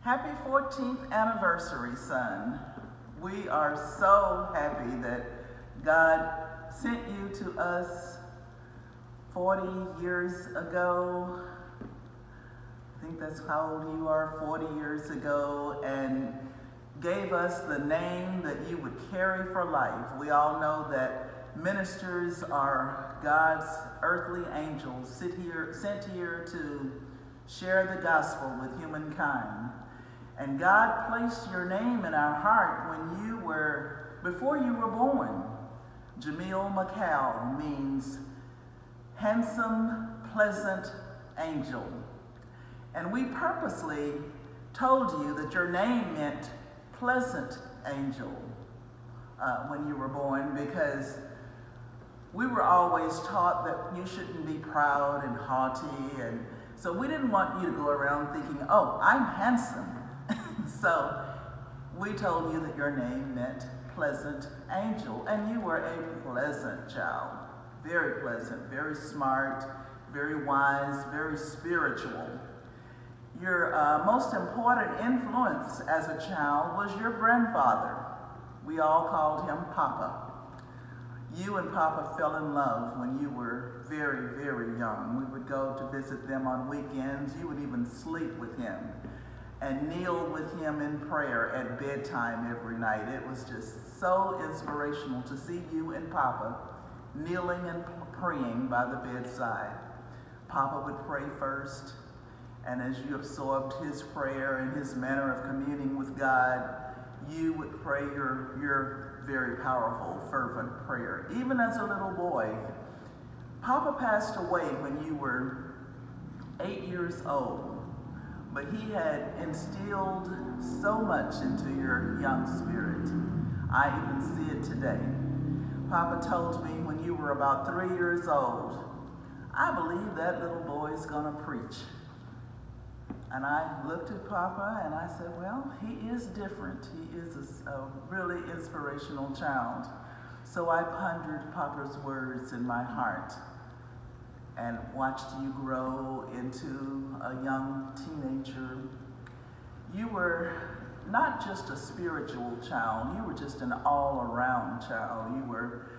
Happy 14th anniversary, son. We are so happy that God sent you to us 40 years ago. I think that's how old you are, 40 years ago, and gave us the name that you would carry for life. We all know that ministers are God's earthly angels sent here to share the gospel with humankind. And God placed your name in our heart before you were born. Jamil McCall means handsome, pleasant angel. And we purposely told you that your name meant pleasant angel when you were born, because we were always taught that you shouldn't be proud and haughty, and so we didn't want you to go around thinking, oh, I'm handsome. So we told you that your name meant pleasant angel, and you were a pleasant child, very pleasant, very smart, very wise, very spiritual. Your most important influence as a child was your grandfather. We all called him Papa. You and Papa fell in love when you were very, very young. We would go to visit them on weekends. You would even sleep with him and kneel with him in prayer at bedtime every night. It was just so inspirational to see you and Papa kneeling and praying by the bedside. Papa would pray first, and as you absorbed his prayer and his manner of communing with God, you would pray your very powerful, fervent prayer. Even as a little boy, Papa passed away when you were 8 years old, but he had instilled so much into your young spirit. I even see it today. Papa told me when you were about 3 years old, I believe that little boy is gonna preach. And I looked at Papa and I said, well, he is different. He is a really inspirational child. So I pondered Papa's words in my heart and watched you grow into a young teenager. You were not just a spiritual child, you were just an all-around child. You were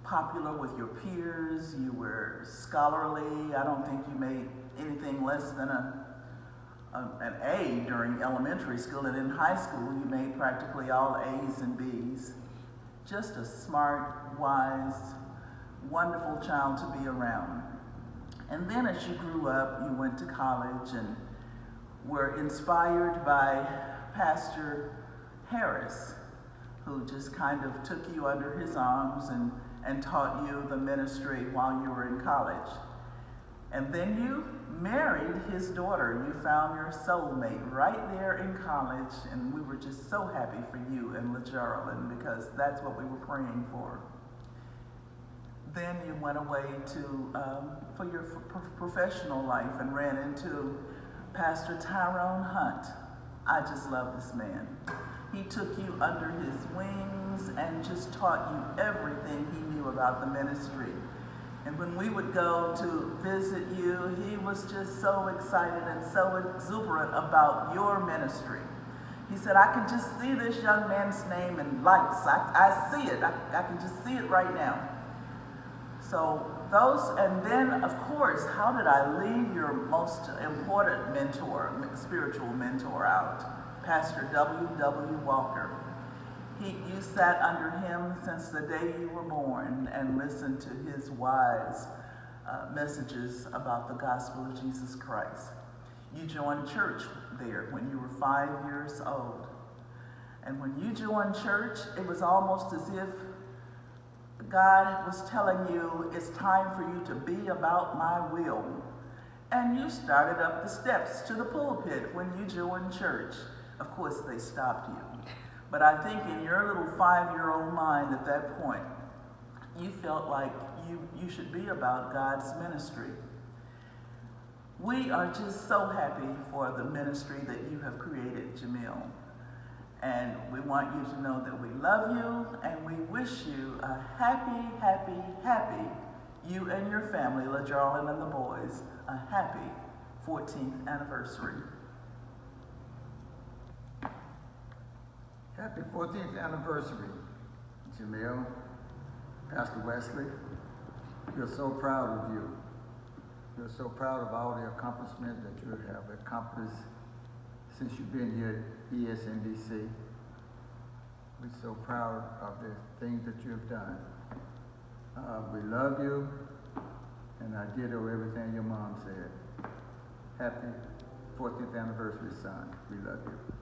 popular with your peers, you were scholarly. I don't think you made anything less than an A during elementary school, and in high school you made practically all A's and B's. Just a smart, wise, wonderful child to be around. And then as you grew up, you went to college and were inspired by Pastor Harris, who just kind of took you under his arms and taught you the ministry while you were in college. And then you married his daughter. You found your soulmate right there in college, and we were just so happy for you and LaJarlyn, because that's what we were praying for. Then you went away for your professional life and ran into Pastor Tyrone Hunt. I just love this man. He took you under his wings and just taught you everything he knew about the ministry. And when we would go to visit you, he was just so excited and so exuberant about your ministry. He said, I can just see this young man's name in lights. I see it. I can just see it right now. So and then of course, how did I leave your most important mentor, spiritual mentor out? Pastor W.W. Walker. You sat under him since the day you were born and listened to his wise messages about the gospel of Jesus Christ. You joined church there when you were 5 years old. And when you joined church, it was almost as if God was telling you, it's time for you to be about my will. And you started up the steps to the pulpit when you joined church. Of course, they stopped you. But I think in your little 5-year-old mind at that point, you felt like you should be about God's ministry. We are just so happy for the ministry that you have created, Jamil. And we want you to know that we love you and we wish you a happy, happy, happy, you and your family, LaJarlyn and the boys, a happy 14th anniversary. Happy 14th anniversary, Jamil, Pastor Wesley. We're so proud of you. We're so proud of all the accomplishments that you have accomplished since you've been here at ESNDC. We're so proud of the things that you've done. We love you, and I ditto everything your mom said. Happy 14th anniversary, son. We love you.